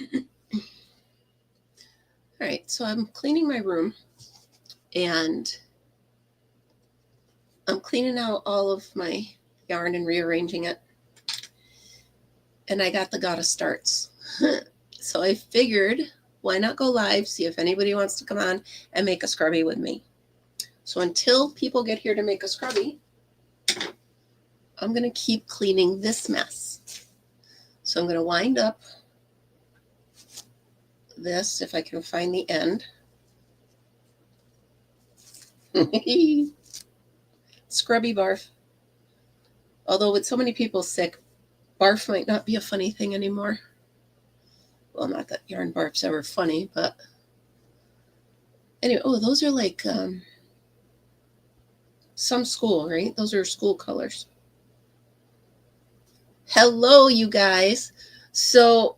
All right, so I'm cleaning my room and I'm cleaning out all of my yarn and rearranging it. And I got the gotta starts. So I figured, why not go live, see if anybody wants to come on and make a scrubby with me. So until people get here to make a scrubby, I'm going to keep cleaning this mess. So I'm going to wind up this, if I can find the end. Scrubby barf. Although with so many people sick, barf might not be a funny thing anymore. Well, not that yarn barf's ever funny, but anyway. Oh, those are like some school, right? Those are school colors. Hello, you guys. So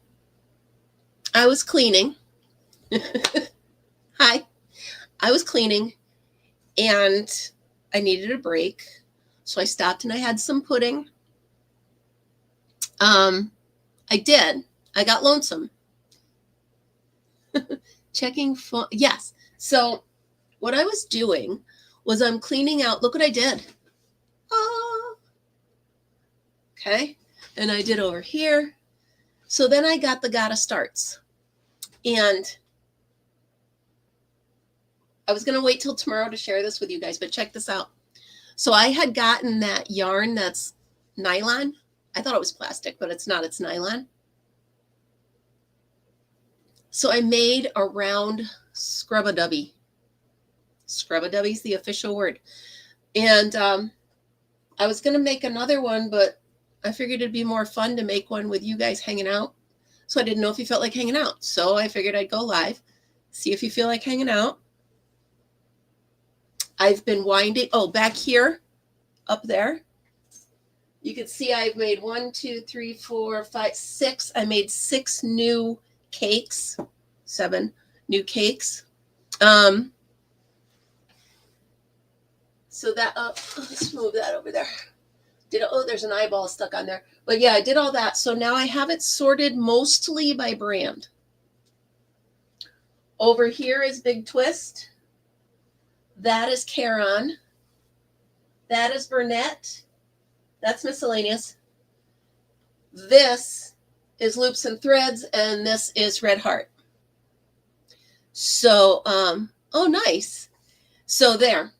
I was cleaning. Hi. I was cleaning and I needed a break. So I stopped and I had some pudding. I did. I got lonesome. Checking phone. Yes. So what I was doing was I'm cleaning out. Look what I did. Oh. Okay. And I did over here. So then I got the gotta starts. And I was going to wait till tomorrow to share this with you guys, but check this out. So I had gotten that yarn that's nylon. I thought it was plastic, but it's not. It's nylon. So I made a round scrub-a-dubby. Scrub-a-dubby is the official word. And I was going to make another one, but I figured it'd be more fun to make one with you guys hanging out. So I didn't know if you felt like hanging out. So I figured I'd go live, see if you feel like hanging out. I've been winding. Oh, back here, up there. You can see I've made 1, 2, 3, 4, 5, 6. I made 6 new cakes, 7 new cakes. So that, let's move that over there. There's an eyeball stuck on there. But yeah, I did all that. So now I have it sorted mostly by brand. Over here is Big Twist. That is Caron. That is Burnett. That's miscellaneous. This is Loops and Threads, and this is Red Heart. So, oh, nice. So there.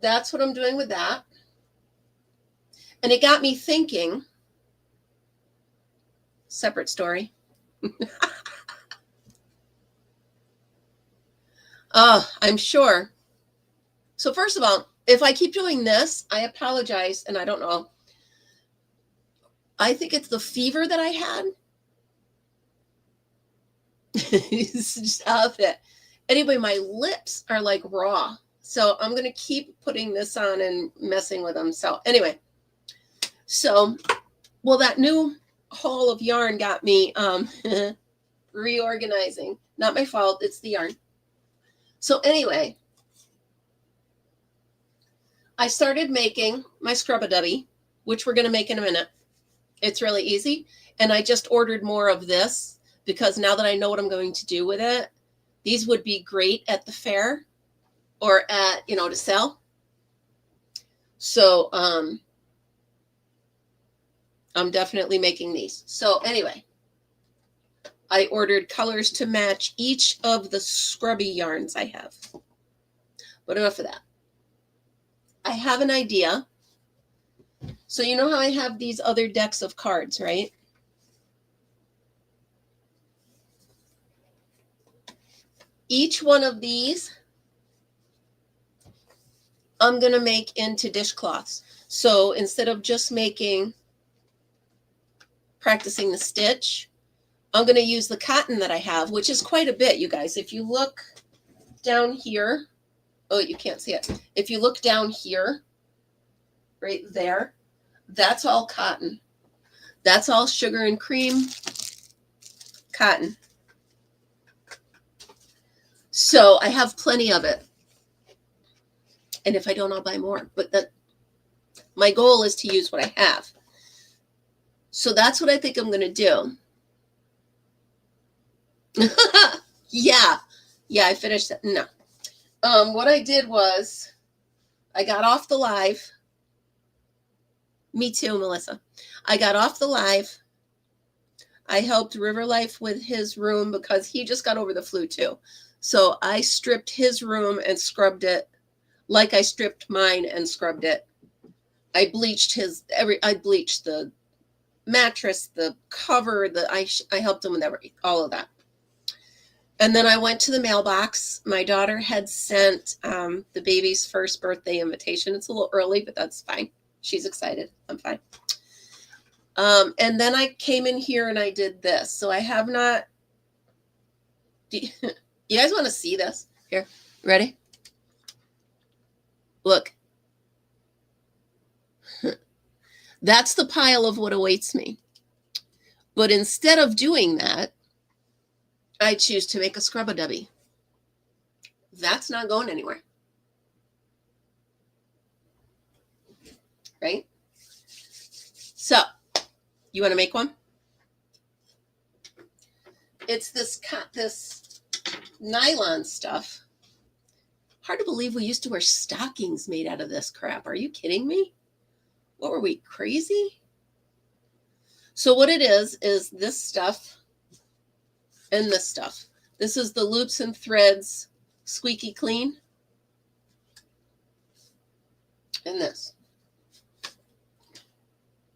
That's what I'm doing with that. And it got me thinking, separate story. Oh, I'm sure. So first of all, if I keep doing this, I apologize, and I don't know. I think it's the fever that I had. It's just out of it. Anyway, my lips are like raw. So I'm going to keep putting this on and messing with them. So anyway, well, that new haul of yarn got me reorganizing. Not my fault. It's the yarn. So anyway, I started making my scrub-a-dubby, which we're going to make in a minute. It's really easy. And I just ordered more of this because now that I know what I'm going to do with it, these would be great at the fair or at, to sell. So I'm definitely making these. So anyway, I ordered colors to match each of the scrubby yarns I have. But enough of that. I have an idea. So you know how I have these other decks of cards, right? Each one of these, I'm going to make into dishcloths. So instead of just practicing the stitch, I'm going to use the cotton that I have, which is quite a bit, you guys. If you look down here, oh, you can't see it. If you look down here, right there, that's all cotton. That's all sugar and cream cotton. So I have plenty of it. And if I don't, I'll buy more. But my goal is to use what I have. So that's what I think I'm going to do. Yeah. Yeah, I finished that. No. What I did was I got off the live. Me too, Melissa. I got off the live. I helped River Life with his room because he just got over the flu too. So I stripped his room and scrubbed it like I stripped mine and scrubbed it. I bleached I bleached the mattress, the cover, I helped him with all of that. And then I went to the mailbox. My daughter had sent the baby's first birthday invitation. It's a little early, but that's fine. She's excited. I'm fine. And then I came in here and I did this. So I have not. You guys want to see this? Here, ready? Look. That's the pile of what awaits me. But instead of doing that, I choose to make a scrub-a-dubby. That's not going anywhere. Right? So, you want to make one? It's this nylon stuff. Hard to believe we used to wear stockings made out of this crap. Are you kidding me? What were we, crazy? So what it is this stuff and this stuff. This is the Loops and Threads Squeaky Clean. And this.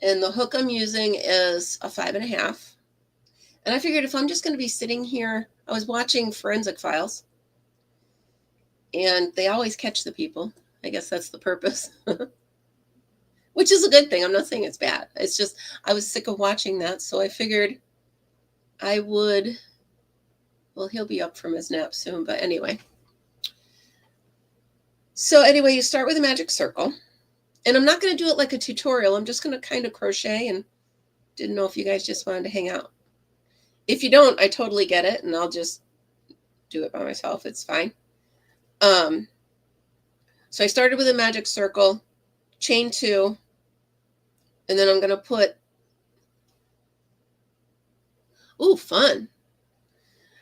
And the hook I'm using is a 5.5. And I figured if I'm just going to be sitting here, I was watching Forensic Files. And they always catch the people. I guess that's the purpose. Which is a good thing. I'm not saying it's bad. It's just I was sick of watching that. So I figured I would. Well, he'll be up from his nap soon. But anyway. So anyway, you start with a magic circle. And I'm not going to do it like a tutorial. I'm just going to kind of crochet, and didn't know if you guys just wanted to hang out. If you don't, I totally get it. And I'll just do it by myself. It's fine. So I started with a magic circle, chain 2, and then I'm going to put, ooh, fun.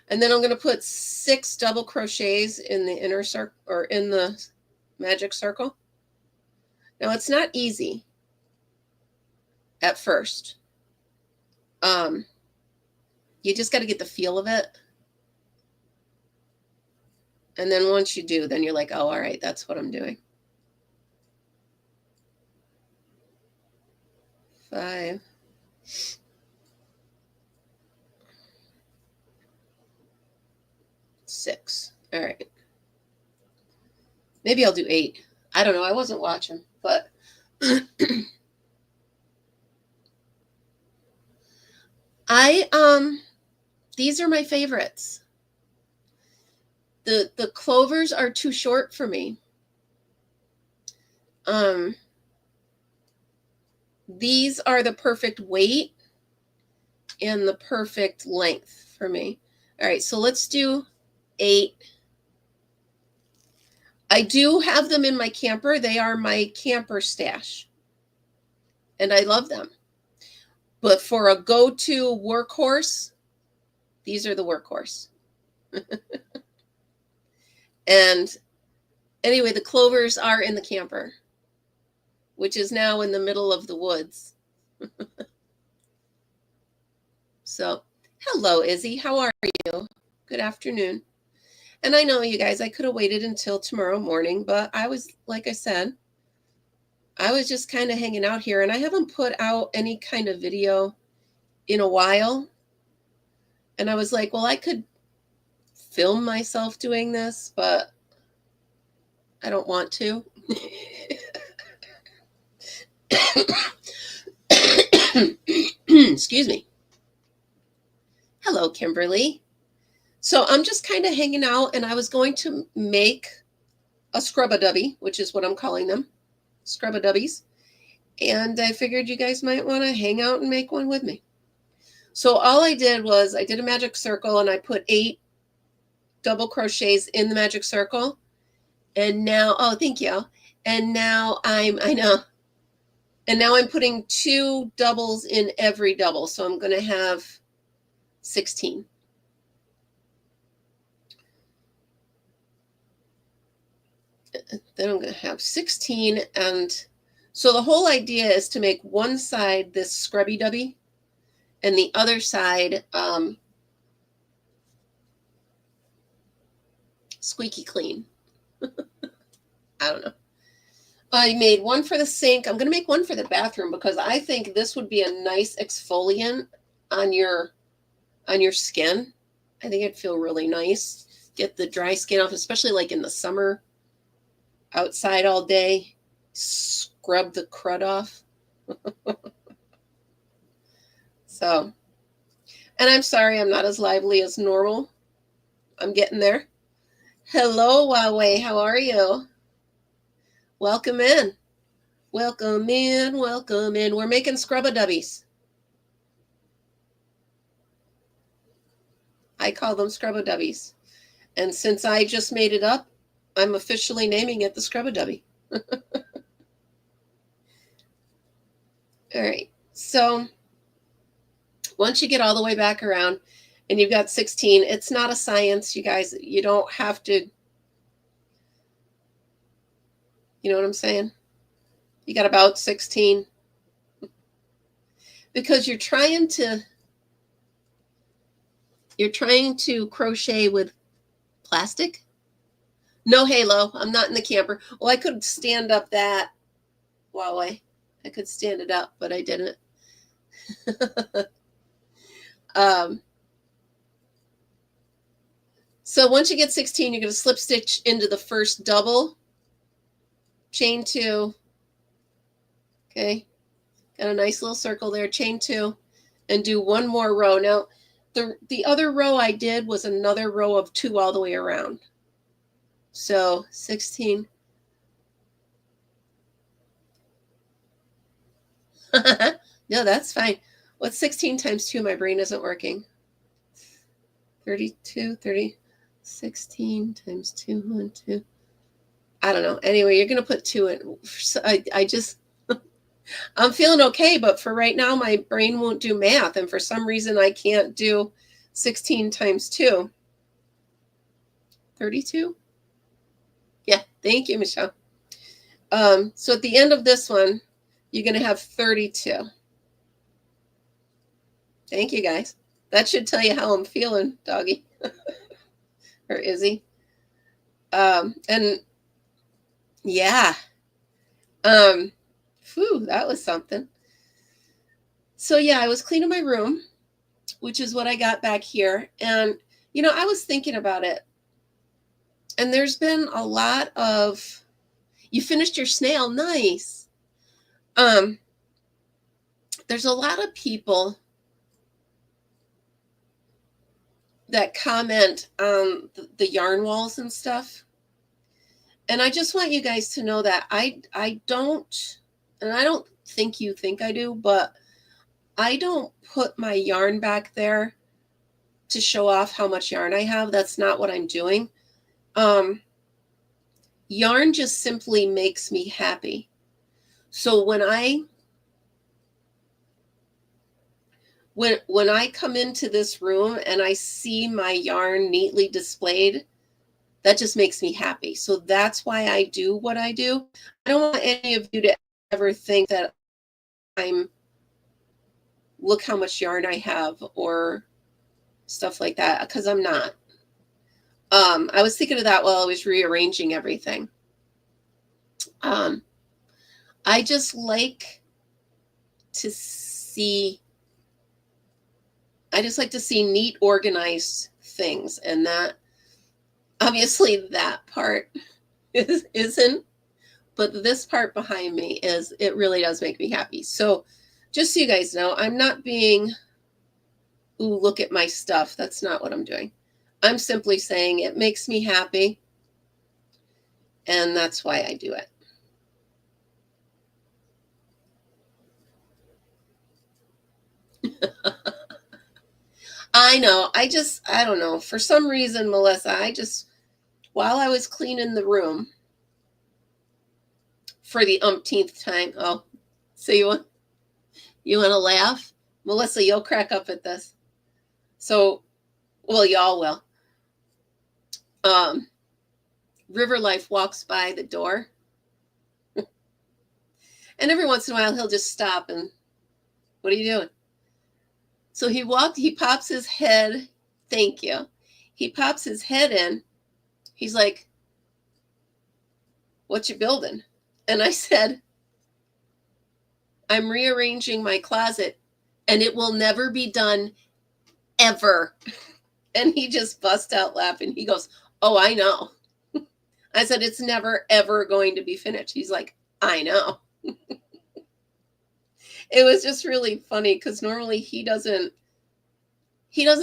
And then I'm going to put 6 double crochets in the inner circle or in the magic circle. Now it's not easy at first. You just got to get the feel of it. And then once you do, then you're like, oh, all right, that's what I'm doing. 5. 6. All right. Maybe I'll do 8. I don't know. I wasn't watching, but these are my favorites. The clovers are too short for me. These are the perfect weight and the perfect length for me. All right, so let's do 8. I do have them in my camper. They are my camper stash. And I love them. But for a go-to workhorse, these are the workhorse. And anyway, the clovers are in the camper, which is now in the middle of the woods. So, hello, Izzy. How are you? Good afternoon. And I know, you guys, I could have waited until tomorrow morning, but I was, like I said, I was just kind of hanging out here, and I haven't put out any kind of video in a while. And I was like, well, I could film myself doing this, but I don't want to. Excuse me. Hello, Kimberly. So I'm just kind of hanging out, and I was going to make a scrub-a-dubby, which is what I'm calling them, scrub-a-dubbies. And I figured you guys might want to hang out and make one with me. So all I did was I did a magic circle, and I put 8 double crochets in the magic circle. And now, oh, thank you. And now I know. And now I'm putting 2 doubles in every double. So I'm going to have 16. Then I'm going to have 16. And so the whole idea is to make one side this scrubby dubby and the other side squeaky clean. I don't know. I made one for the sink. I'm going to make one for the bathroom because I think this would be a nice exfoliant on your skin. I think it'd feel really nice. Get the dry skin off, especially like in the summer, outside all day. Scrub the crud off. So, and I'm sorry I'm not as lively as normal. I'm getting there. Hello, Huawei. How are you? Welcome in. Welcome in. Welcome in. We're making scrub-a-dubbies. I call them scrub-a-dubbies. And since I just made it up, I'm officially naming it the scrub-a-dubby. All right. So once you get all the way back around and you've got 16, it's not a science, you guys. You don't have to, you know what I'm saying? You got about 16. Because you're trying to crochet with plastic. No halo. I'm not in the camper. Well, I could stand up that Huawei. I could stand it up, but I didn't. So once you get 16, you're going to slip stitch into the first double, chain 2. Okay. Got a nice little circle there, chain 2, and do one more row. Now, the other row I did was another row of 2 all the way around. So 16. No, that's fine. What's 16 times 2? My brain isn't working. 32, 30, 16 times 2, 1, 2. I don't know. Anyway, you're going to put 2 in. I just, I'm feeling okay, but for right now, my brain won't do math. And for some reason, I can't do 16 times 2. 32? Yeah, thank you, Michelle. So at the end of this one, you're going to have 32. Thank you, guys. That should tell you how I'm feeling, doggy. Or Izzy. And yeah. Phew, that was something. So yeah, I was cleaning my room, which is what I got back here. And, you know, I was thinking about it. And there's been a lot of, you finished your snail, nice. There's a lot of people that comment on the yarn walls and stuff. And I just want you guys to know that I don't, and I don't think you think I do, but I don't put my yarn back there to show off how much yarn I have. That's not what I'm doing. Yarn just simply makes me happy. So when I come into this room and I see my yarn neatly displayed, that just makes me happy. So that's why I do what I do. I don't want any of you to ever think that look how much yarn I have or stuff like that, because I'm not. I was thinking of that while I was rearranging everything. I just like to see neat, organized things, and that obviously that part isn't, but this part behind me is, it really does make me happy. So just so you guys know, I'm not being, ooh, look at my stuff. That's not what I'm doing. I'm simply saying it makes me happy, and that's why I do it. I know. I don't know. For some reason, Melissa, while I was cleaning the room for the umpteenth time. Oh, so you want to laugh? Melissa, you'll crack up at this. So, well, y'all will. River Life walks by the door. And every once in a while, he'll just stop and, what are you doing? So he pops his head. Thank you. He pops his head in. He's like, what you building? And I said, I'm rearranging my closet and it will never be done ever. And he just bust out laughing. He goes, oh, I know. I said, it's never, ever going to be finished. He's like, I know. It was just really funny because normally he doesn't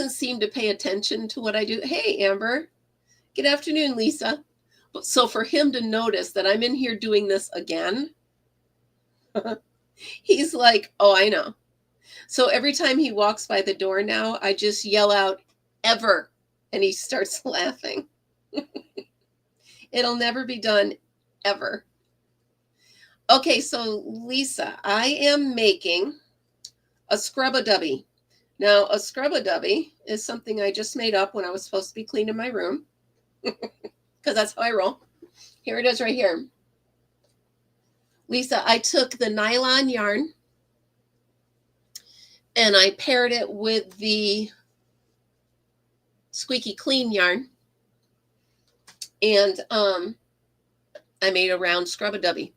seem to pay attention to what I do. Hey, Amber. Good afternoon, Lisa. So for him to notice that I'm in here doing this again, he's like, oh, I know. So every time he walks by the door now, I just yell out, ever. And he starts laughing. It'll never be done, ever. Okay, so Lisa, I am making a scrub-a-dubby. Now, a scrub-a-dubby is something I just made up when I was supposed to be cleaning my room. Because that's how I roll. Here it is right here. Lisa, I took the nylon yarn and I paired it with the squeaky clean yarn. And I made a round scrub-a-dubby.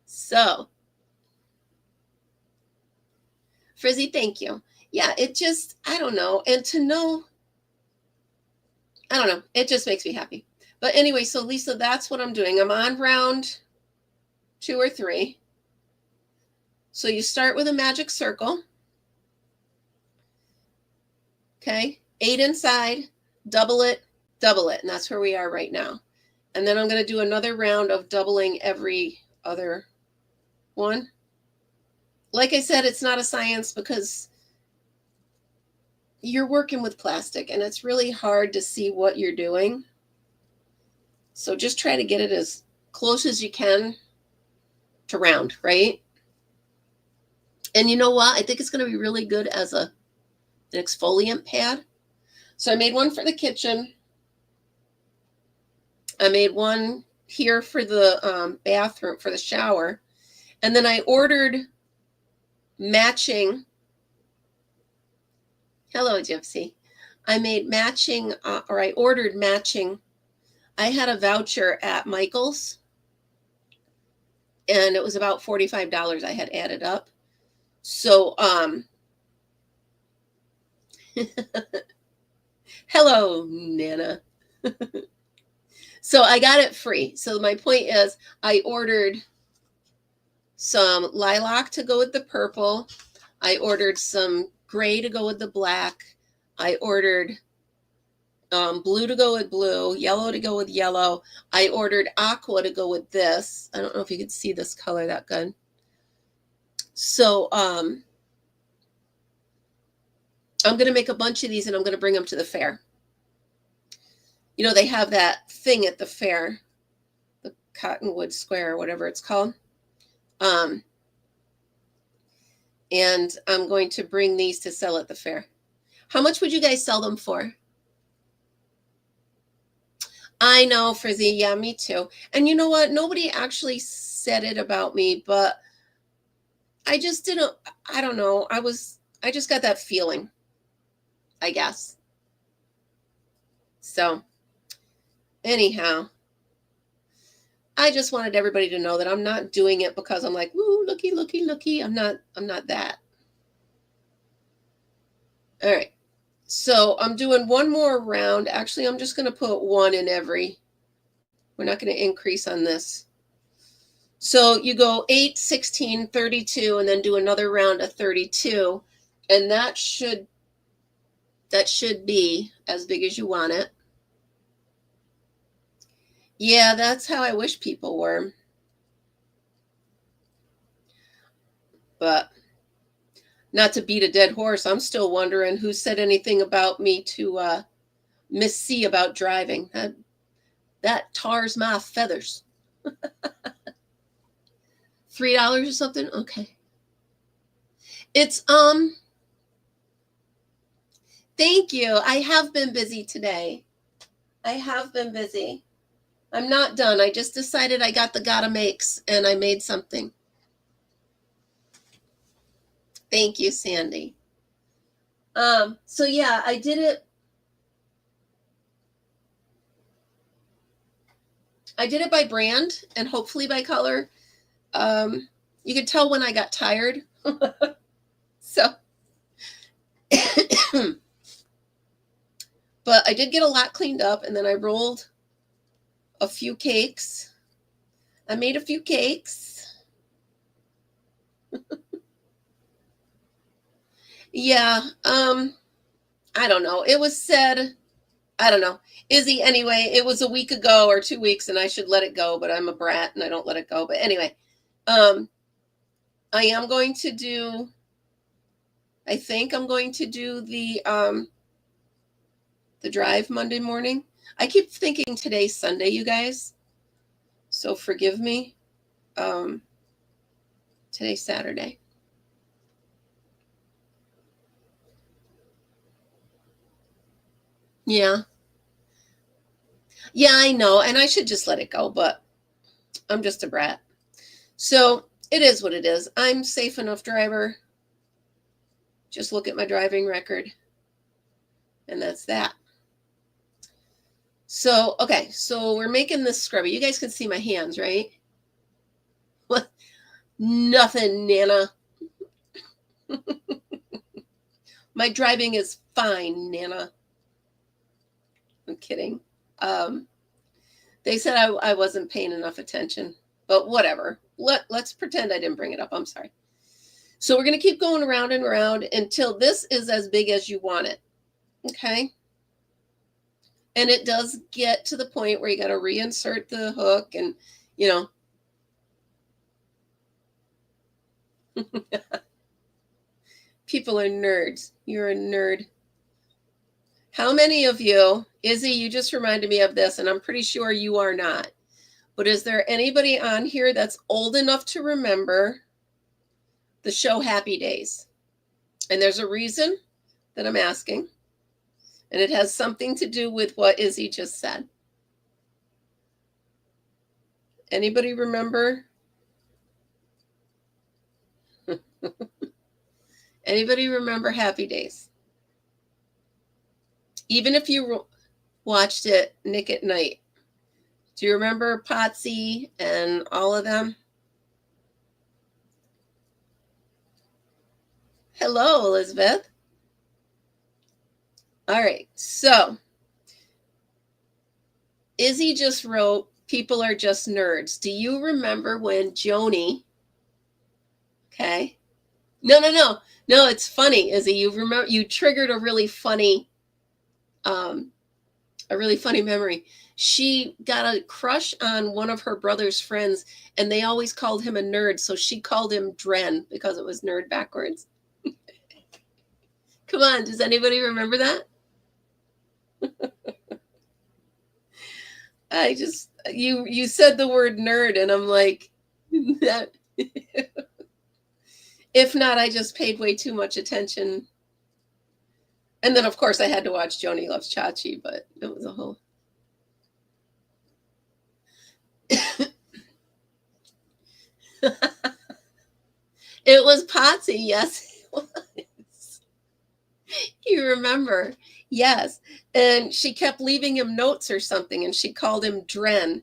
So, Frizzy, thank you. Yeah, it just, I don't know. And to know, I don't know. It just makes me happy. But anyway, so Lisa, that's what I'm doing. I'm on round 2 or 3. So you start with a magic circle. Okay, 8 inside, double it. And that's where we are right now. And then I'm going to do another round of doubling every other one. Like I said, it's not a science because you're working with plastic and it's really hard to see what you're doing. So just try to get it as close as you can to round, right? And you know what? I think it's going to be really good as an exfoliant pad. So I made one for the kitchen. I made one here for the bathroom, for the shower. And then I ordered matching. Hello, Gypsy. I made matching, or I ordered matching. I had a voucher at Michael's. And it was about $45 I had added up. So, hello, Nana. So I got it free. So my point is I ordered some lilac to go with the purple. I ordered some gray to go with the black. I ordered blue to go with blue, yellow to go with yellow. I ordered aqua to go with this. I don't know if you can see this color that good. So I'm going to make a bunch of these and I'm going to bring them to the fair. You know, they have that thing at the fair, the Cottonwood Square or whatever it's called. And I'm going to bring these to sell at the fair. How much would you guys sell them for? I know, Frizzy. Yeah, me too. And you know what? Nobody actually said it about me, but I just didn't, I don't know. I just got that feeling, I guess. So anyhow, I just wanted everybody to know that I'm not doing it because I'm like, woo, looky, looky, looky. I'm not that. All right. So I'm doing one more round. Actually, I'm just going to put one in every. We're not going to increase on this. So you go 8, 16, 32, and then do another round of 32. And that should be as big as you want it. Yeah, that's how I wish people were. But not to beat a dead horse, I'm still wondering who said anything about me to Miss C about driving. That tars my feathers. $3 or something? Okay. It's thank you. I have been busy today. I have been busy. I'm not done. I just decided I got the gotta makes and I made something. Thank you, Sandy. So yeah, I did it. I did it by brand and hopefully by color. You could tell when I got tired. So, but I did get a lot cleaned up, and then I rolled a few cakes. I made a few cakes. Yeah, I don't know. It was said, I don't know. Izzy, anyway, it was a week ago or 2 weeks, and I should let it go, but I'm a brat and I don't let it go. But anyway, I am going to do, I think I'm going to do the drive Monday morning. I keep thinking today's Sunday, you guys. So forgive me. Today's Saturday. Yeah. Yeah, I know. And I should just let it go, but I'm just a brat. So it is what it is. I'm safe enough driver. Just look at my driving record. And that's that. So, okay. So we're making this scrubby. You guys can see my hands, right? What? Nothing, Nana. My driving is fine, Nana. I'm kidding. They said I wasn't paying enough attention, but whatever. Let's pretend I didn't bring it up. I'm sorry. So we're going to keep going around and around until this is as big as you want it. Okay. And it does get to the point where you got to reinsert the hook and, you know. People are nerds. You're a nerd. How many of you, Izzy, you just reminded me of this, and I'm pretty sure you are not. But is there anybody on here that's old enough to remember the show Happy Days? And there's a reason that I'm asking. And it has something to do with what Izzy just said. Anybody remember? Anybody remember Happy Days? Even if you watched it Nick at Night. Do you remember Potsy and all of them? Hello, Elizabeth. All right, so Izzy just wrote, people are just nerds. Do you remember when Joni, okay. No, it's funny, Izzy. You triggered a really funny memory. She got a crush on one of her brother's friends, and they always called him a nerd, so she called him Dren because it was nerd backwards. Come on, does anybody remember that? You said the word nerd, and I'm like, that. If not, I just paid way too much attention. And then, of course, I had to watch Joni Loves Chachi, but it was a whole. It was Potsy, yes, it was. You remember, yes. And she kept leaving him notes or something, and she called him Dren.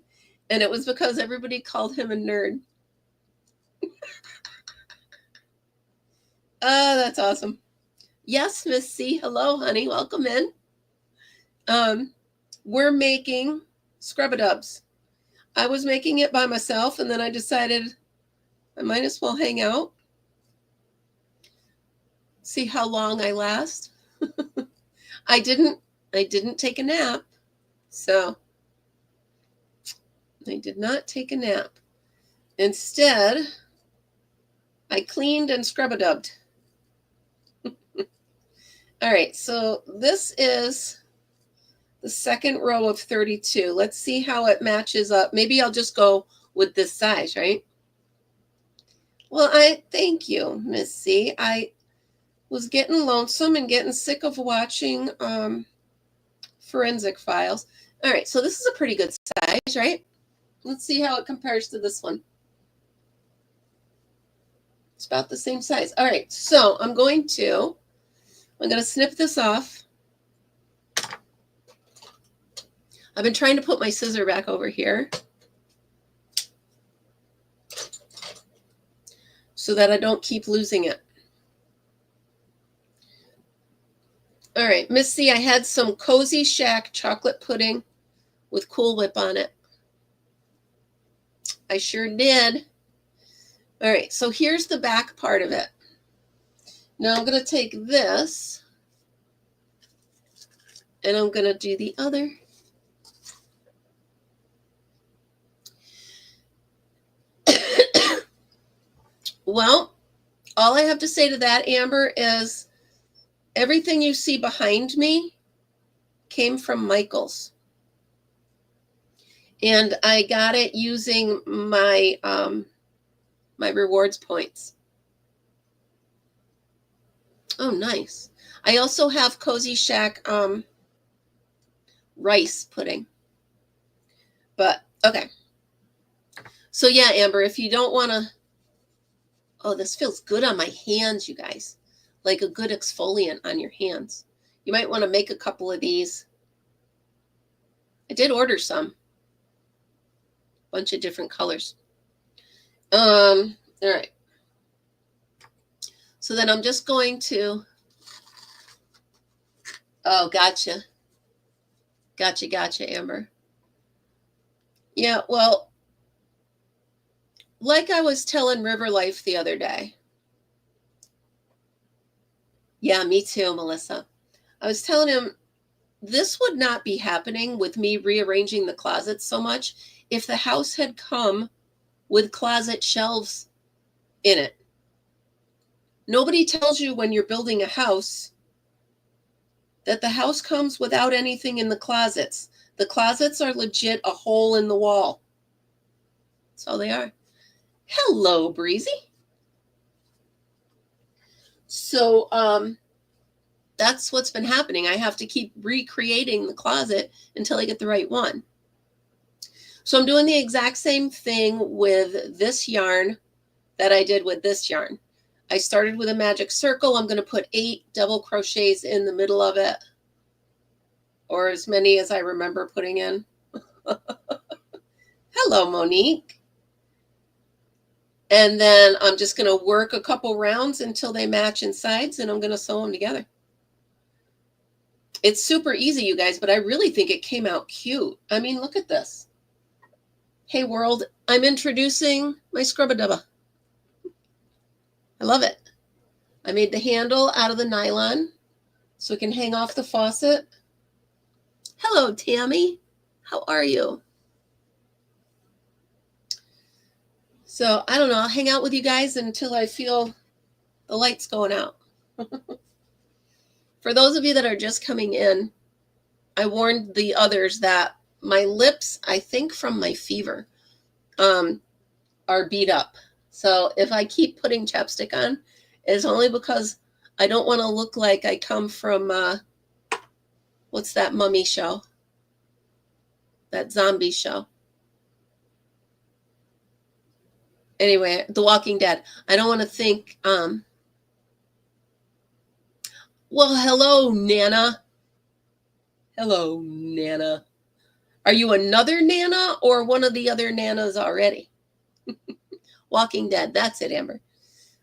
And it was because everybody called him a nerd. Oh, that's awesome. Yes, Miss C. Hello, honey. Welcome in. We're making scrub-a-dubs. I was making it by myself, and then I decided I might as well hang out. See how long I last. I didn't take a nap. So I did not take a nap. Instead, I cleaned and scrub-a-dubbed. All right, so this is the second row of 32. Let's see how it matches up. Maybe I'll just go with this size, right? Well, thank you, Miss C. I was getting lonesome and getting sick of watching Forensic Files. All right, so this is a pretty good size, right? Let's see how it compares to this one. It's about the same size. All right, so I'm going to snip this off. I've been trying to put my scissor back over here so that I don't keep losing it. All right, Miss C, I had some Cozy Shack chocolate pudding with Cool Whip on it. I sure did. All right, so here's the back part of it. Now I'm going to take this and I'm going to do the other. Well, all I have to say to that, Amber, is everything you see behind me came from Michael's. And I got it using my my rewards points. Oh, nice. I also have Cozy Shack rice pudding. But, okay. So, yeah, Amber, if you don't want to... Oh, this feels good on my hands, you guys. Like a good exfoliant on your hands. You might want to make a couple of these. I did order some. Bunch of different colors. All right. So then I'm just going to... Oh, gotcha. Gotcha, Amber. Yeah, well, like I was telling River Life the other day. Yeah, me too, Melissa. I was telling him this would not be happening with me rearranging the closets so much if the house had come with closet shelves in it. Nobody tells you when you're building a house that the house comes without anything in the closets. The closets are legit a hole in the wall. That's all they are. Hello, Breezy. So that's what's been happening. I have to keep recreating the closet until I get the right one. So I'm doing the exact same thing with this yarn that I did with this yarn. I started with a magic circle. I'm going to put 8 double crochets in the middle of it, or as many as I remember putting in. Hello, Monique. And then I'm just going to work a couple rounds until they match in sides, and I'm going to sew them together. It's super easy, you guys, but I really think it came out cute. I mean, look at this. Hey, world, I'm introducing my scrubba-dubba. I love it. I made the handle out of the nylon so it can hang off the faucet. Hello, Tammy. How are you? So, I don't know. I'll hang out with you guys until I feel the lights going out. For those of you that are just coming in, I warned the others that my lips, I think from my fever, are beat up. So if I keep putting chapstick on, it's only because I don't want to look like I come from, what's that mummy show? That zombie show. Anyway, The Walking Dead. I don't want to think, well, hello, Nana. Hello, Nana. Are you another Nana or one of the other Nanas already? Walking Dead. That's it, Amber.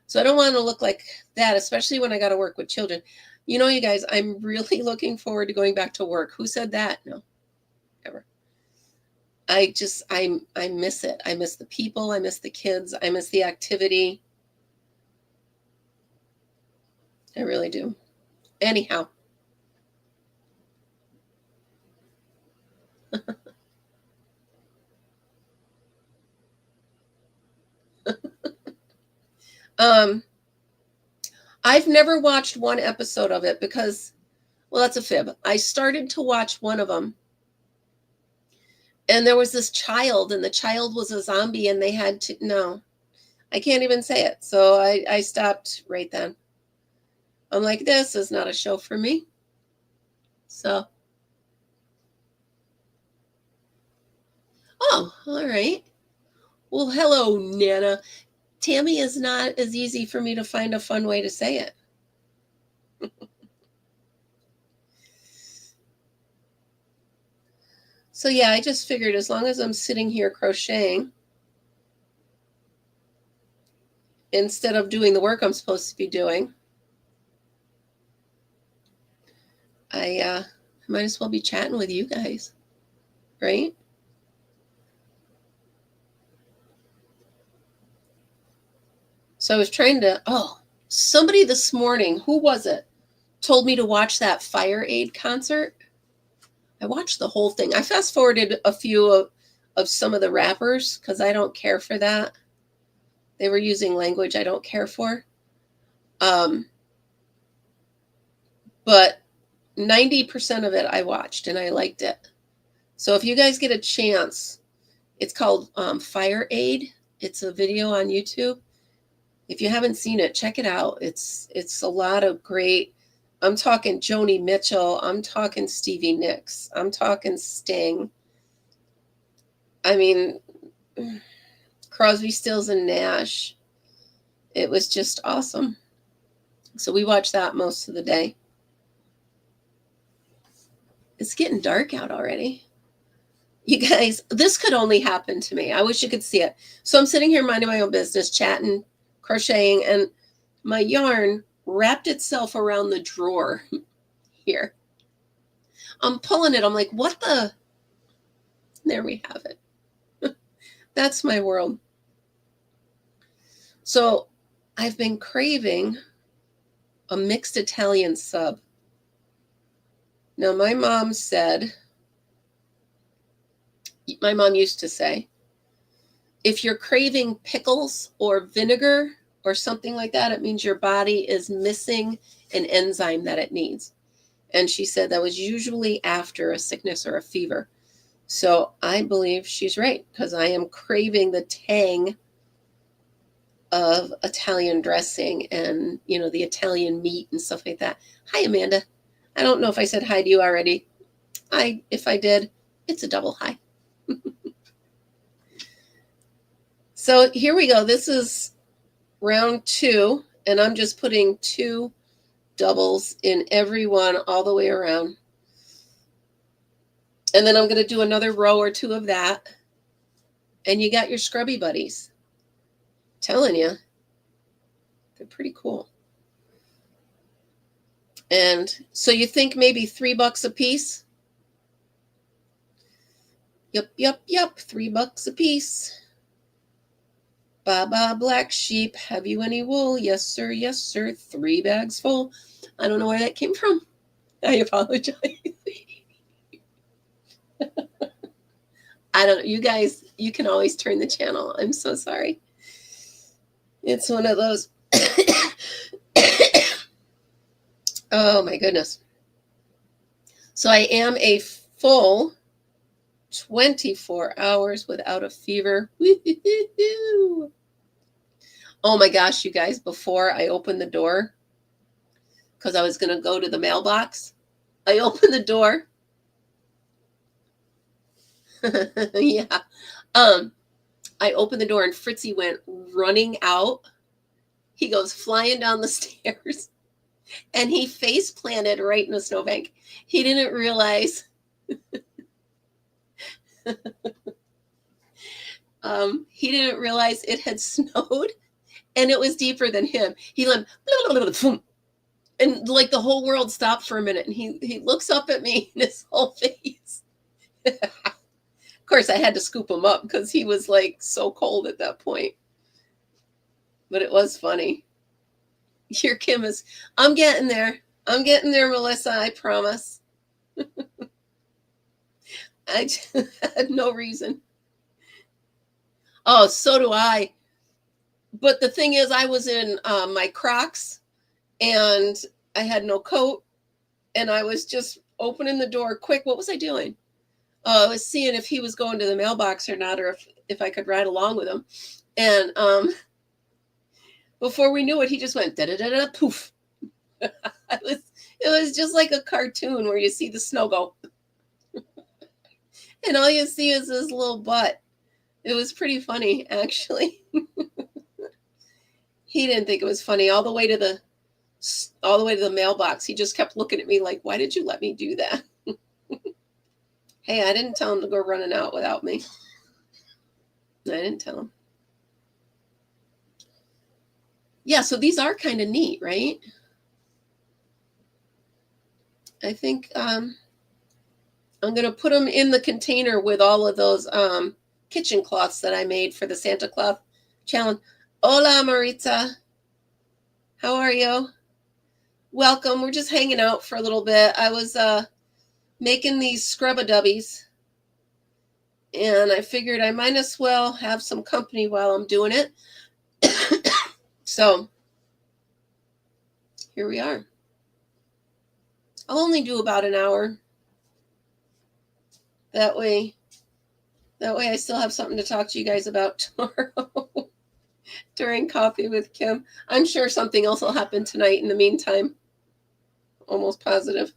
So I don't want to look like that, especially when I got to work with children. You know, you guys, I'm really looking forward to going back to work. Who said that? No, never. I miss it. I miss the people. I miss the kids. I miss the activity. I really do. Anyhow. I've never watched one episode of it because, well, that's a fib. I started to watch one of them, and there was this child, and the child was a zombie, and they had to, no, I can't even say it. So I stopped right then. I'm like, this is not a show for me. So, Oh, all right. Well, hello, Nana. Tammy is not as easy for me to find a fun way to say it. So yeah, I just figured as long as I'm sitting here crocheting instead of doing the work I'm supposed to be doing, I might as well be chatting with you guys, right? So I was trying to, somebody this morning, who was it, told me to watch that Fire Aid concert. I watched the whole thing. I fast forwarded a few of some of the rappers because I don't care for that. They were using language I don't care for. But 90% of it I watched and I liked it. So if you guys get a chance, it's called Fire Aid. It's a video on YouTube. If you haven't seen it, check it out. It's a lot of great. I'm talking Joni Mitchell. I'm talking Stevie Nicks. I'm talking Sting. I mean, Crosby, Stills, and Nash. It was just awesome. So we watched that most of the day. It's getting dark out already. You guys, this could only happen to me. I wish you could see it. So I'm sitting here minding my own business, chatting, crocheting, and my yarn wrapped itself around the drawer here. I'm pulling it. I'm like, what the? There we have it. That's my world. So I've been craving a mixed Italian sub. Now, my mom used to say, if you're craving pickles or vinegar or something like that, it means your body is missing an enzyme that it needs. And she said that was usually after a sickness or a fever. So I believe she's right because I am craving the tang of Italian dressing and, the Italian meat and stuff like that. Hi, Amanda. I don't know if I said hi to you already. If I did, it's a double hi. So here we go. This is round 2, and I'm just putting 2 doubles in every one all the way around. And then I'm going to do another row or 2 of that. And you got your scrubby buddies. I'm telling you, they're pretty cool. And so you think maybe $3 a piece? Yep, $3 a piece. Baba Black Sheep, have you any wool? Yes, sir, 3 bags full. I don't know where that came from. I apologize. I don't know. You guys, you can always turn the channel. I'm so sorry. It's one of those. Oh, my goodness. So I am a full 24 hours without a fever. Woo-hoo-hoo-hoo. Oh my gosh, you guys, before I opened the door, because I was going to go to the mailbox, I opened the door. Yeah. I opened the door and Fritzy went running out. He goes flying down the stairs and he face planted right in a snowbank. He didn't realize. He didn't realize it had snowed and it was deeper than him. He went, and like the whole world stopped for a minute and he looks up at me in his whole face. Of course, I had to scoop him up because he was like so cold at that point. But it was funny. Your Kim is, I'm getting there. I'm getting there, Melissa, I promise. I had no reason. Oh, so do I. But the thing is, I was in my Crocs and I had no coat and I was just opening the door quick. What was I doing? I was seeing if he was going to the mailbox or not, or if I could ride along with him. And before we knew it, he just went da-da-da-da, poof. It was just like a cartoon where you see the snow go. And all you see is this little butt. It was pretty funny, actually. He didn't think it was funny all the way to the mailbox. He just kept looking at me like, why did you let me do that? Hey, I didn't tell him to go running out without me. I didn't tell him. Yeah, so these are kind of neat, right? I think I'm going to put them in the container with all of those kitchen cloths that I made for the Santa Claus challenge. Hola, Maritza. How are you? Welcome. We're just hanging out for a little bit. I was making these scrubby-dubbies, and I figured I might as well have some company while I'm doing it. So here we are. I'll only do about an hour. That way I still have something to talk to you guys about tomorrow during Coffee with Kim. I'm sure something else will happen tonight in the meantime. Almost positive.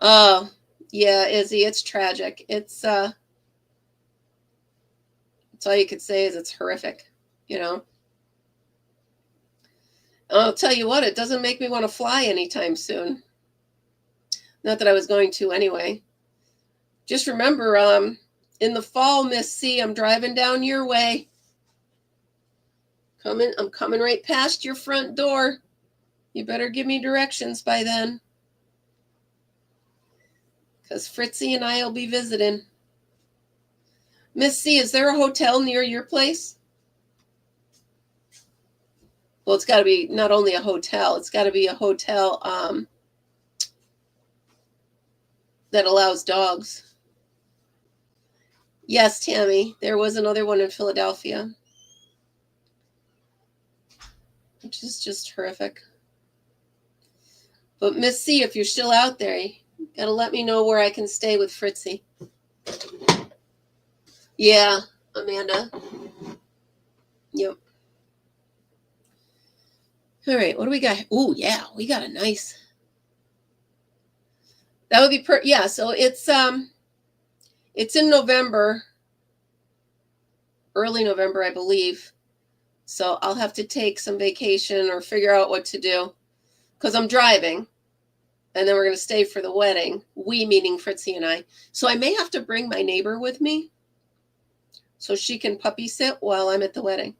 Oh, yeah, Izzy, it's tragic. It's all you could say is it's horrific, you know. I'll tell you what, it doesn't make me want to fly anytime soon. Not that I was going to anyway. Just remember, in the fall, Miss C, I'm driving down your way. I'm coming right past your front door. You better give me directions by then. Because Fritzy and I will be visiting. Miss C, is there a hotel near your place? Well, it's got to be not only a hotel, it's got to be a hotel that allows dogs. Yes, Tammy, there was another one in Philadelphia, which is just horrific. But Miss C, if you're still out there, you got to let me know where I can stay with Fritzy. Yeah, Amanda. Yep. All right, what do we got? Oh, yeah, we got a nice. That would be yeah, so it's in November, early November, I believe. So I'll have to take some vacation or figure out what to do because I'm driving. And then we're going to stay for the wedding. We meaning Fritzy and I. So I may have to bring my neighbor with me so she can puppy sit while I'm at the wedding.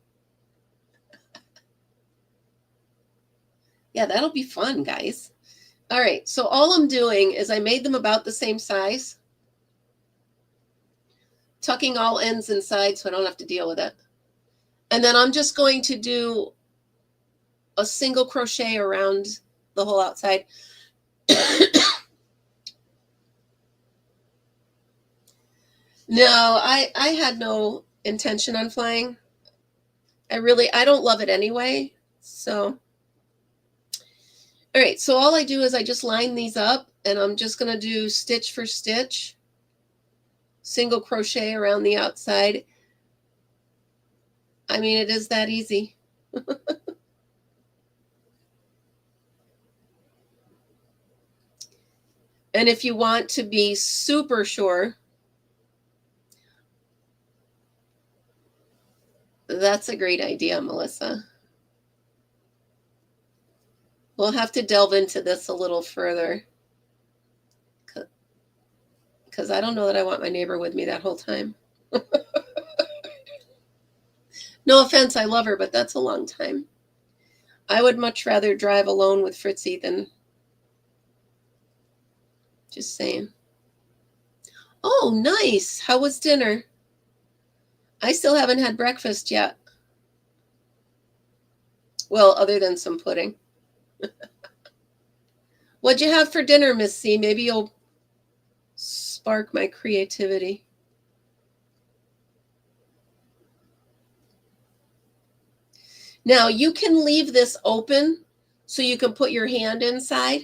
Yeah, that'll be fun, guys. All right, so all I'm doing is I made them about the same size, tucking all ends inside so I don't have to deal with it. And then I'm just going to do a single crochet around the whole outside. No, I had no intention on flying. I don't love it anyway. So, all right, so all I do is I just line these up and I'm just going to do stitch for stitch, single crochet around the outside. I mean, it is that easy. And if you want to be super sure, that's a great idea, Melissa. We'll have to delve into this a little further because I don't know that I want my neighbor with me that whole time. No offense, I love her, but that's a long time. I would much rather drive alone with Fritzy than just saying. Oh, nice. How was dinner? I still haven't had breakfast yet. Well, other than some pudding. What'd you have for dinner, Miss C? Maybe you'll spark my creativity. Now, you can leave this open so you can put your hand inside.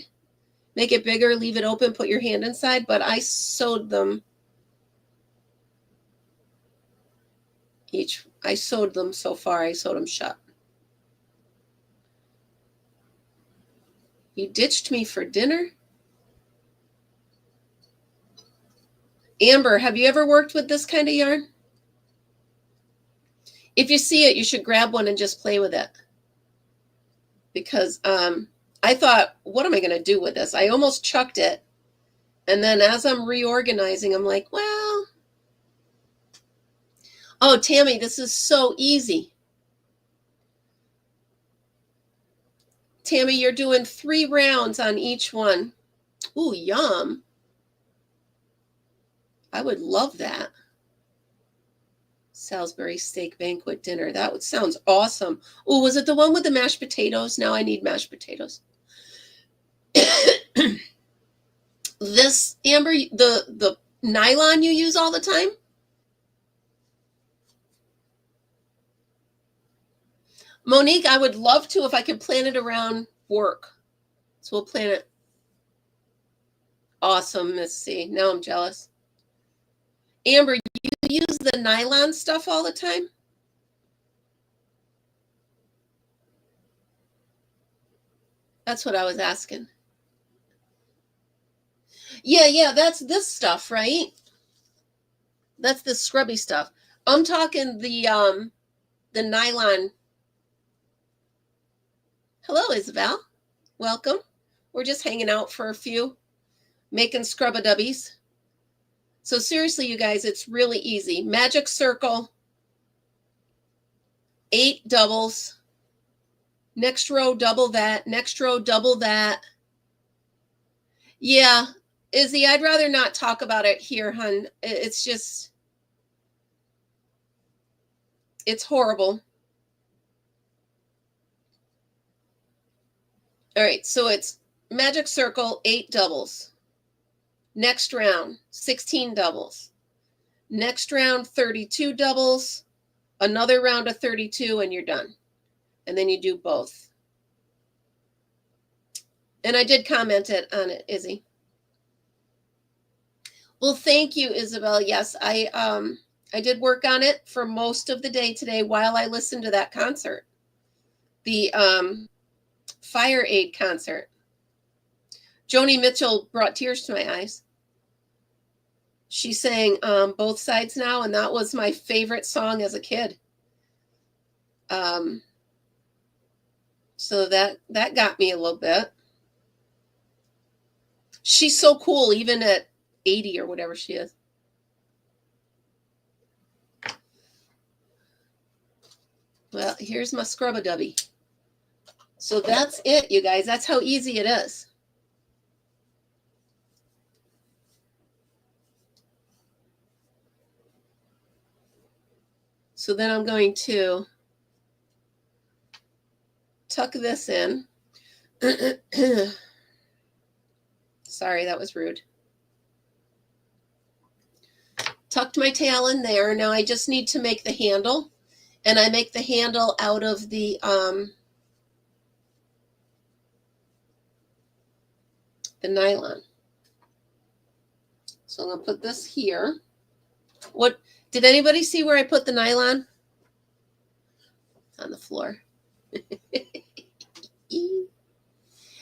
Make it bigger, leave it open, put your hand inside, but I sewed them each. I sewed them so far. I sewed them shut. You ditched me for dinner? Amber, have you ever worked with this kind of yarn? If you see it, you should grab one and just play with it. Because I thought, what am I going to do with this? I almost chucked it. And then as I'm reorganizing, I'm like, well, oh, Tammy, this is so easy. Tammy, you're doing 3 rounds on each one. Ooh, yum. I would love that. Salisbury steak banquet dinner. That sounds awesome. Oh, was it the one with the mashed potatoes? Now I need mashed potatoes. This, Amber, the nylon you use all the time? Monique, I would love to if I could plan it around work. So we'll plan it. Awesome, Miss C. Now I'm jealous. Amber, you use the nylon stuff all the time? That's what I was asking. Yeah, that's this stuff, right? That's the scrubby stuff. I'm talking the nylon. Hello, Isabel. Welcome. We're just hanging out for a few, making scrub-a-dubbies. So seriously, you guys, it's really easy. Magic circle, 8 doubles. Next row, double that. Next row, double that. Yeah, Izzy, I'd rather not talk about it here, hun. It's just, it's horrible. All right, so it's magic circle, 8 doubles. Next round, 16 doubles. Next round, 32 doubles. Another round of 32, and you're done. And then you do both. And I did comment on it, Izzy. Well, thank you, Isabel. Yes, I did work on it for most of the day today while I listened to that concert. The Fire Aid concert. Joni Mitchell brought tears to my eyes. She sang Both Sides Now, and that was my favorite song as a kid. So that got me a little bit. She's so cool, even at 80 or whatever she is. Well, here's my scrub-a-dubby. So that's it, you guys. That's how easy it is. So then I'm going to tuck this in. Sorry, that was rude. Tucked my tail in there. Now I just need to make the handle. And I make the handle out of the nylon. So I'm going to put this here. What did anybody see where I put the nylon? On the floor.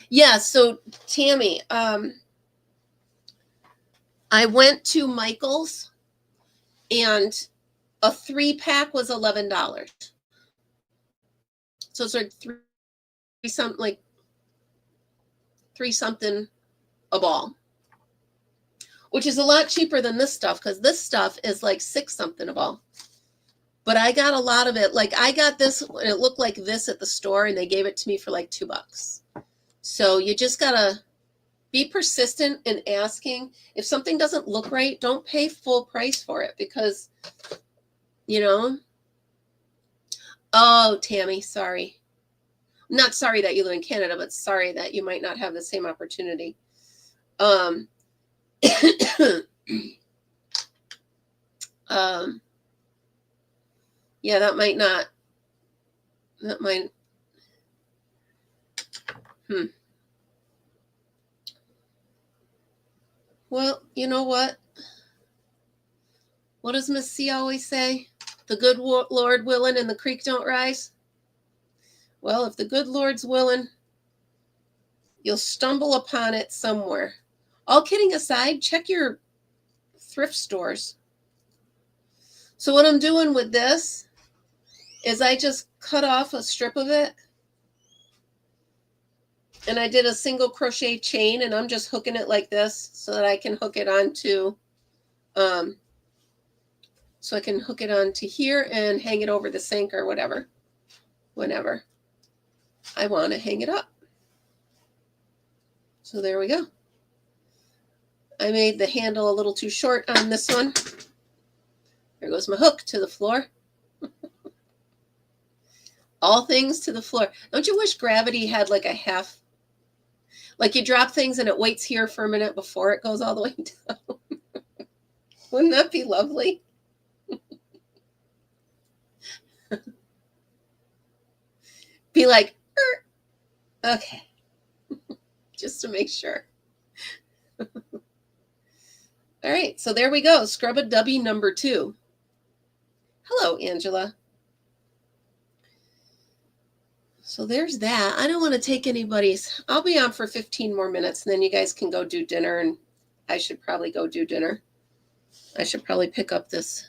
Yeah, so Tammy, I went to Michael's and a 3-pack was $11. So it's like three something a ball, which is a lot cheaper than this stuff because this stuff is like 6 something a ball. But I got a lot of it. Like I got this, and it looked like this at the store, and they gave it to me for like $2. So you just gotta be persistent in asking. If something doesn't look right, don't pay full price for it because, you know. Oh, Tammy, sorry. Not sorry that you live in Canada, but sorry that you might not have the same opportunity. Yeah, that might. Well, you know what? What does Miss C always say? The good Lord willing and the creek don't rise. Well, if the good Lord's willing, you'll stumble upon it somewhere. All kidding aside, check your thrift stores. So what I'm doing with this is I just cut off a strip of it. And I did a single crochet chain, and I'm just hooking it like this so that I can hook it onto, here and hang it over the sink or whatever, whenever I want to hang it up. So there we go. I made the handle a little too short on this one. There goes my hook to the floor. All things to the floor. Don't you wish gravity had like a half, like you drop things and it waits here for a minute before it goes all the way down? Wouldn't that be lovely? Be like, okay, just to make sure. All right, so there we go. Scrub-a-dubby number 2. Hello, Angela. So there's that. I don't want to take anybody's. I'll be on for 15 more minutes, and then you guys can go do dinner, and I should probably go do dinner. I should probably pick up this.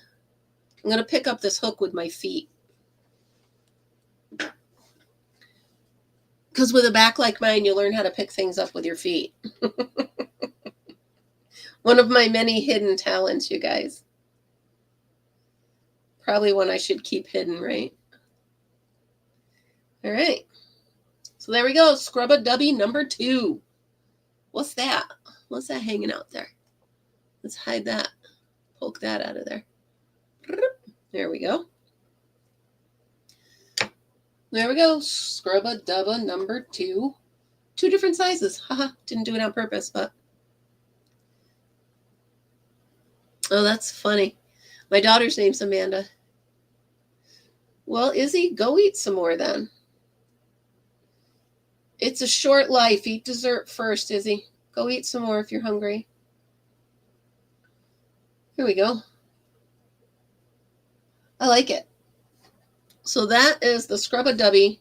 I'm going to pick up this hook with my feet. Because with a back like mine, you learn how to pick things up with your feet. One of my many hidden talents, you guys. Probably one I should keep hidden, right? All right. So there we go. Scrub-a-dubby number 2. What's that? What's that hanging out there? Let's hide that. Poke that out of there. There we go. There we go. Scrub-a-dubby number 2. 2 different sizes. Haha. Didn't do it on purpose, but. Oh, that's funny. My daughter's name's Amanda. Well, Izzy, go eat some more then. It's a short life. Eat dessert first, Izzy. Go eat some more if you're hungry. Here we go. I like it. So that is the Scrub-a-dubby.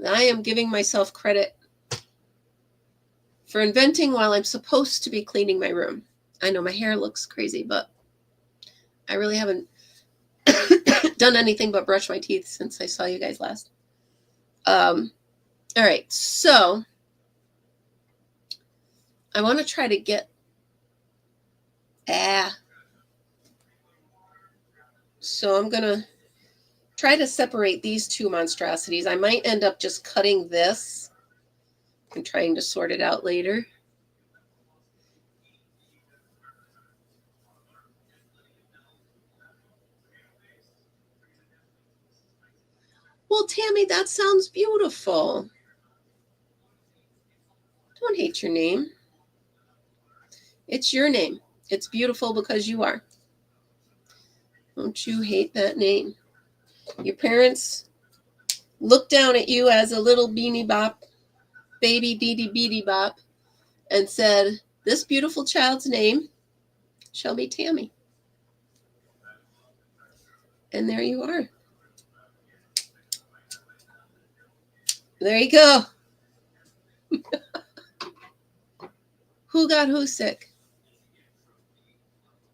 I am giving myself credit for inventing while I'm supposed to be cleaning my room. I know my hair looks crazy, but I really haven't done anything but brush my teeth since I saw you guys last. All right, so I want to try to get so I'm gonna try to separate these 2 monstrosities. I might end up just cutting this and trying to sort it out later. Well, Tammy, that sounds beautiful. Don't hate your name. It's your name. It's beautiful because you are. Don't you hate that name? Your parents looked down at you as a little beanie bop, baby dee beady bop, and said, this beautiful child's name shall be Tammy. And there you are. There you go. Who got who sick?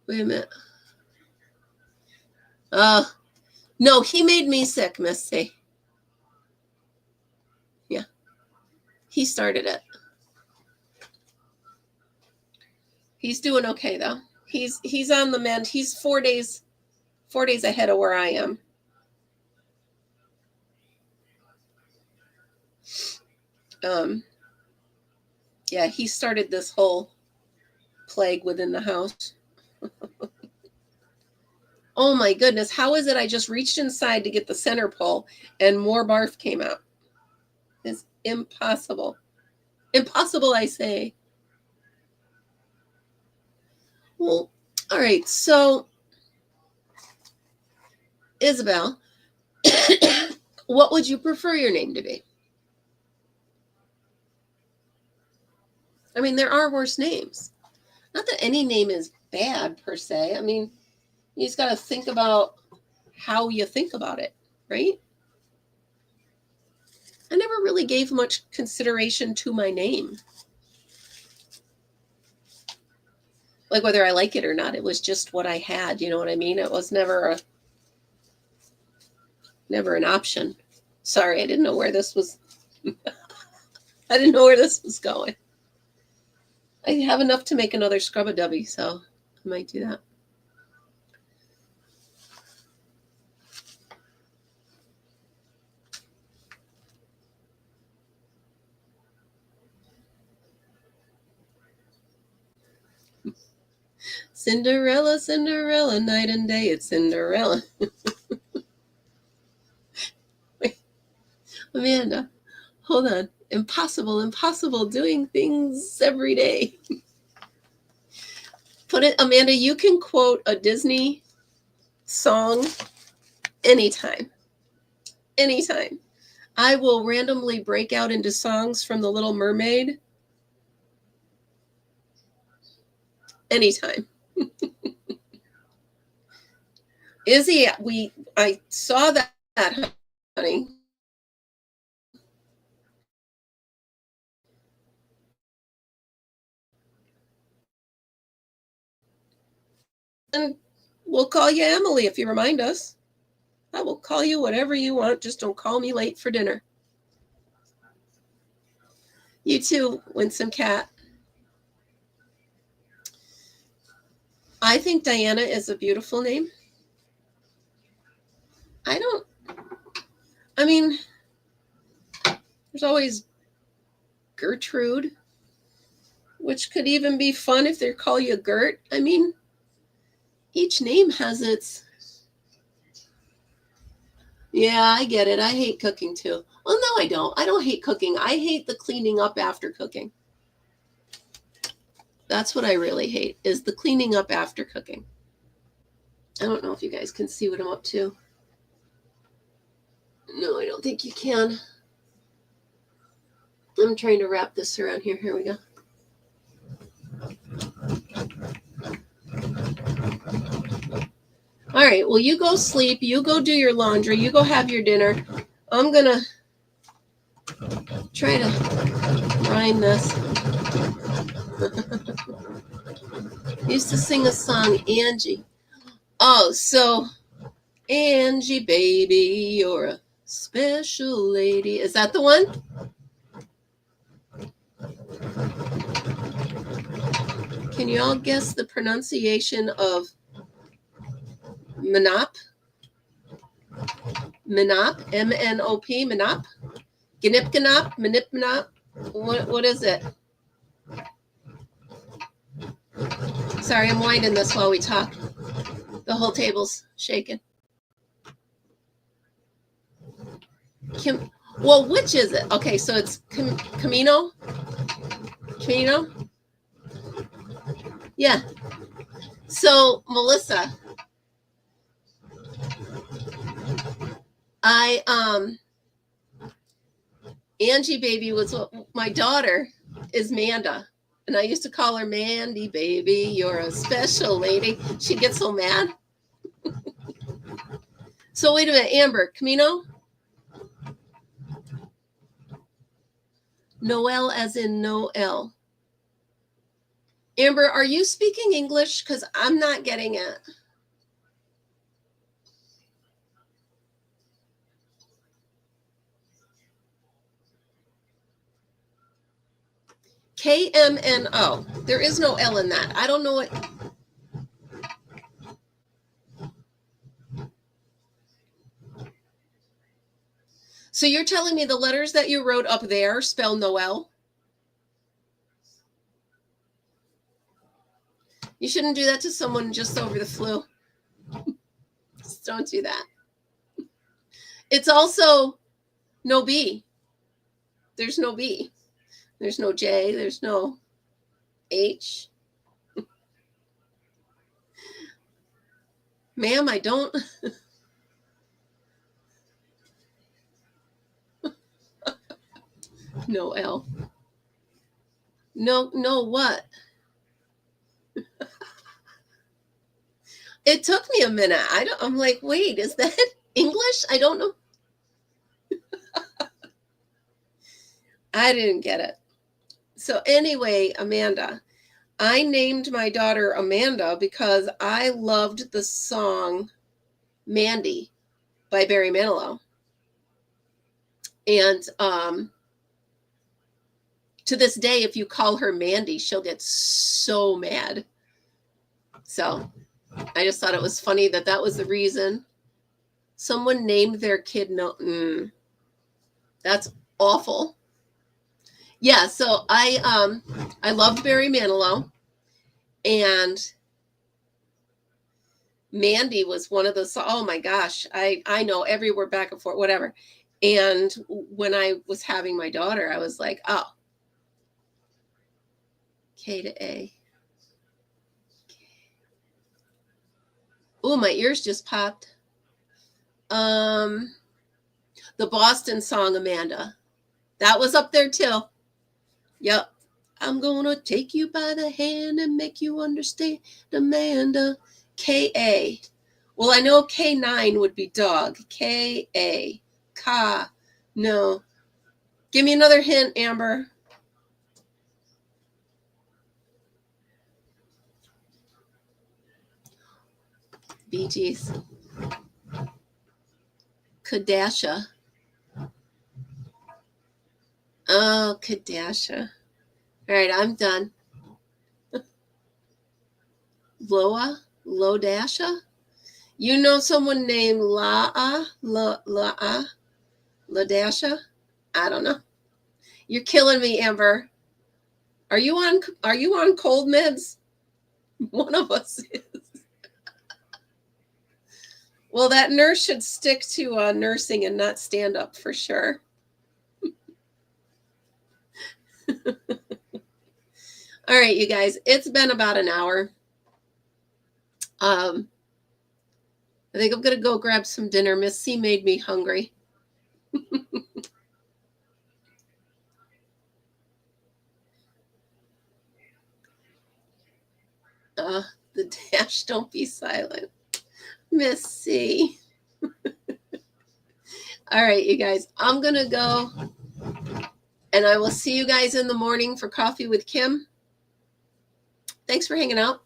Wait a minute. No, he made me sick, Missy. Yeah. He started it. He's doing okay though. He's on the mend. He's 4 days ahead of where I am. Yeah, he started this whole plague within the house. Oh my goodness, how is it I just reached inside to get the center pull and more barf came out? It's impossible. Impossible, I say. Well, all right, so Isabel, what would you prefer your name to be? I mean, there are worse names. Not that any name is bad per se. I mean, you just got to think about how you think about it, right? I never really gave much consideration to my name. like whether I like it or not. It was just what I had. You know what I mean? It was never an option. Sorry, I didn't know where this was. I didn't know where this was going. I have enough to make another scrub-a-dubby, so I might do that. Cinderella, Cinderella, night and day, it's Cinderella. Wait, Amanda, hold on. Impossible, impossible, doing things every day. Put it, Amanda, you can quote a Disney song anytime. Anytime. I will randomly break out into songs from The Little Mermaid. Anytime. Izzy, I saw that, honey. And we'll call you Emily if you remind us. I will call you whatever you want. Just don't call me late for dinner. You too, Winsome Cat. I think Diana is a beautiful name. I mean, there's always Gertrude, which could even be fun if they call you Gert. I mean, each name has its... Yeah, I get it. I hate cooking too. Well, no, I don't. I don't hate cooking. I hate the cleaning up after cooking. That's what I really hate, is the cleaning up after cooking. I don't know if you guys can see what I'm up to. No, I don't think you can. I'm trying to wrap this around here. Here we go. All right, well, you go sleep. You go do your laundry. You go have your dinner. I'm going to try to rhyme this. Used to sing a song, Angie. Oh, so Angie, baby, you're a special lady. Is that the one? Can you all guess the pronunciation of Manop? Manop, M-N-O-P, Manop? Gnip-gnop, Manip-manop? What is it? Sorry, I'm winding this while we talk. The whole table's shaking. Well, which is it? Okay, so it's Camino? Camino? Yeah. So, Melissa, Angie baby was my daughter is Manda. And I used to call her Mandy, baby. You're a special lady. She'd get so mad. So wait a minute, Amber, Camino? Noel as in Noel. Amber, are you speaking English? Because I'm not getting it. K-M-N-O. There is no L in that. I don't know what... So you're telling me the letters that you wrote up there spell Noel? You shouldn't do that to someone just over the flu. Just don't do that. It's also no B. There's no B. There's no J. There's no H. Ma'am, I don't... No L. No, what? It took me a minute. I'm like, wait, is that English? I don't know. I didn't get it. So anyway, Amanda, I named my daughter Amanda because I loved the song Mandy by Barry Manilow. And to this day, if you call her Mandy, she'll get so mad. So I just thought it was funny that was the reason someone named their kid. No, that's awful. Yeah, so I loved Barry Manilow, and Mandy was one of those. Oh my gosh, I know every word back and forth, whatever. And when I was having my daughter, I was like, oh, K to A. Oh, my ears just popped. The Boston song, Amanda. That was up there too. Yep. I'm gonna take you by the hand and make you understand, Amanda. K-A. Well, I know K9 would be dog. K-A. Ka. No. Give me another hint, Amber. Bee Gees. Kadasha. Oh, Kadasha. All right, I'm done. Loa? Lodasha? You know someone named La'a? La'a? Ladasha? I don't know. You're killing me, Amber. Are you on cold meds? One of us is. Well, that nurse should stick to nursing and not stand up for sure. All right, you guys, it's been about an hour. I think I'm going to go grab some dinner. Miss C made me hungry. The dash, don't be silent. Miss C. All right, you guys, I'm going to go, and I will see you guys in the morning for Coffee with Kim. Thanks for hanging out.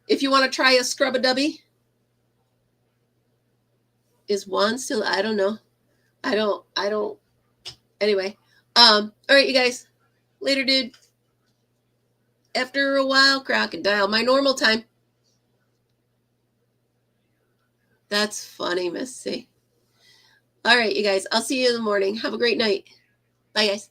If you want to try a scrub-a-dubby, is one still? I don't know. I don't. Anyway, all right, you guys. Later, dude. After a while, crocodile. My normal time. That's funny, Miss C. All right, you guys. I'll see you in the morning. Have a great night. Bye, guys.